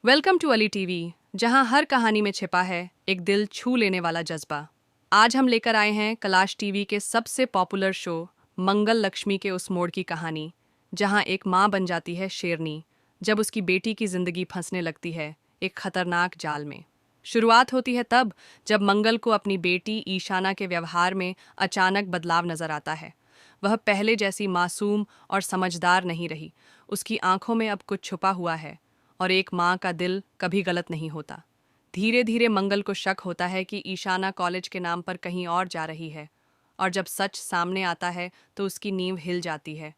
Welcome to Ali TV, जहां हर कहानी में छिपा है एक दिल छू लेने वाला जज्बा। आज हम लेकर आए हैं कलाश टीवी के सबसे पॉपुलर शो मंगल लक्ष्मी के उस मोड़ की कहानी, जहां एक माँ बन जाती है शेरनी जब उसकी बेटी की जिंदगी फंसने लगती है एक खतरनाक जाल में। शुरुआत होती है तब जब मंगल को अपनी बेटी ईशाना के व्यवहार में अचानक बदलाव नजर आता है। वह पहले जैसी मासूम और समझदार नहीं रही। उसकी आंखों में अब कुछ छुपा हुआ है, और एक माँ का दिल कभी गलत नहीं होता। धीरे धीरे मंगल को शक होता है कि ईशाना कॉलेज के नाम पर कहीं और जा रही है, और जब सच सामने आता है तो उसकी नींव हिल जाती है।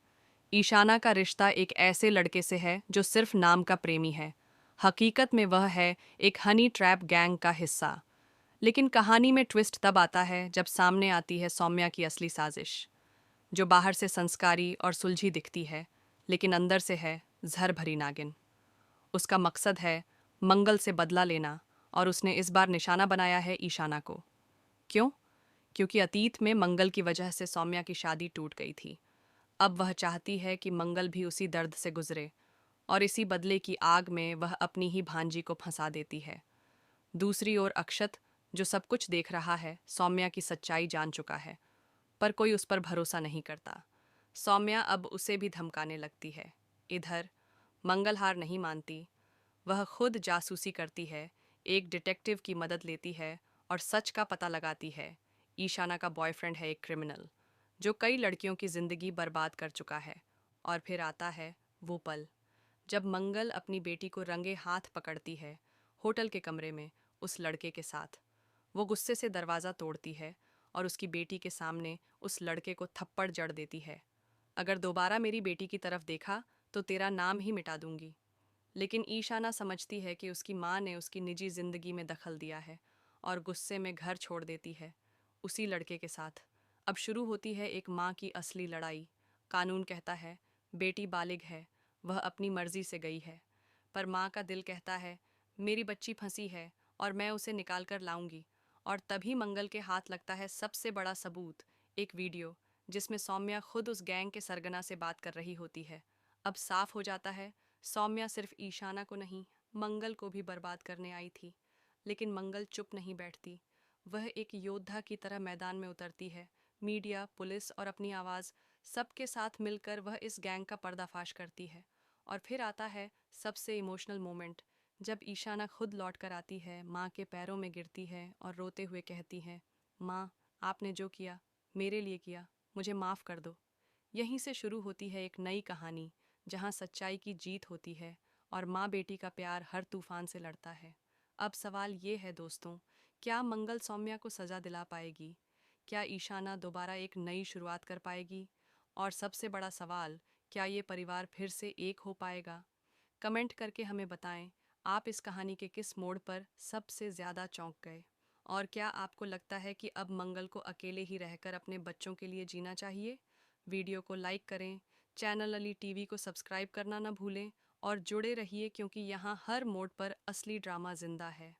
ईशाना का रिश्ता एक ऐसे लड़के से है जो सिर्फ नाम का प्रेमी है। हकीकत में वह है एक हनी ट्रैप गैंग का हिस्सा। लेकिन कहानी में ट्विस्ट तब आता है जब सामने आती है सौम्या की असली साजिश, जो बाहर से संस्कारी और सुलझी दिखती है, लेकिन अंदर से है जहर भरी नागिन। उसका मकसद है मंगल से बदला लेना, और उसने इस बार निशाना बनाया है ईशाना को। क्यों? क्योंकि अतीत में मंगल की वजह से सौम्या की शादी टूट गई थी। अब वह चाहती है कि मंगल भी उसी दर्द से गुजरे, और इसी बदले की आग में वह अपनी ही भांजी को फंसा देती है। दूसरी ओर अक्षत, जो सब कुछ देख रहा है, सौम्या की सच्चाई जान चुका है, पर कोई उस पर भरोसा नहीं करता। सौम्या अब उसे भी धमकाने लगती है। इधर मंगल हार नहीं मानती। वह खुद जासूसी करती है, एक डिटेक्टिव की मदद लेती है और सच का पता लगाती है। ईशाना का बॉयफ्रेंड है एक क्रिमिनल, जो कई लड़कियों की जिंदगी बर्बाद कर चुका है। और फिर आता है वो पल जब मंगल अपनी बेटी को रंगे हाथ पकड़ती है, होटल के कमरे में उस लड़के के साथ। वो गुस्से से दरवाज़ा तोड़ती है और उसकी बेटी के सामने उस लड़के को थप्पड़ जड़ देती है। अगर दोबारा मेरी बेटी की तरफ देखा तो तेरा नाम ही मिटा दूंगी। लेकिन ईशाना समझती है कि उसकी माँ ने उसकी निजी जिंदगी में दखल दिया है, और गुस्से में घर छोड़ देती है उसी लड़के के साथ। अब शुरू होती है एक माँ की असली लड़ाई। कानून कहता है बेटी बालिग है, वह अपनी मर्जी से गई है, पर माँ का दिल कहता है मेरी बच्ची फंसी है और मैं उसे निकाल कर लाऊंगी। और तभी मंगल के हाथ लगता है सबसे बड़ा सबूत, एक वीडियो जिसमें सौम्या खुद उस गैंग के सरगना से बात कर रही होती है। अब साफ हो जाता है सौम्या सिर्फ ईशाना को नहीं, मंगल को भी बर्बाद करने आई थी। लेकिन मंगल चुप नहीं बैठती। वह एक योद्धा की तरह मैदान में उतरती है। मीडिया, पुलिस और अपनी आवाज़, सबके साथ मिलकर वह इस गैंग का पर्दाफाश करती है। और फिर आता है सबसे इमोशनल मोमेंट, जब ईशाना खुद लौट कर आती है, माँ के पैरों में गिरती है और रोते हुए कहती है, माँ, आपने जो किया मेरे लिए किया, मुझे माफ़ कर दो। यहीं से शुरू होती है एक नई कहानी, जहाँ सच्चाई की जीत होती है और माँ बेटी का प्यार हर तूफान से लड़ता है। अब सवाल ये है दोस्तों, क्या मंगल सौम्या को सज़ा दिला पाएगी? क्या ईशाना दोबारा एक नई शुरुआत कर पाएगी? और सबसे बड़ा सवाल, क्या ये परिवार फिर से एक हो पाएगा? कमेंट करके हमें बताएं, आप इस कहानी के किस मोड़ पर सबसे ज़्यादा चौंक गए? और क्या आपको लगता है कि अब मंगल को अकेले ही रहकर अपने बच्चों के लिए जीना चाहिए? वीडियो को लाइक करें, चैनल अली टीवी को सब्सक्राइब करना न भूलें, और जुड़े रहिए क्योंकि यहाँ हर मोड़ पर असली ड्रामा जिंदा है।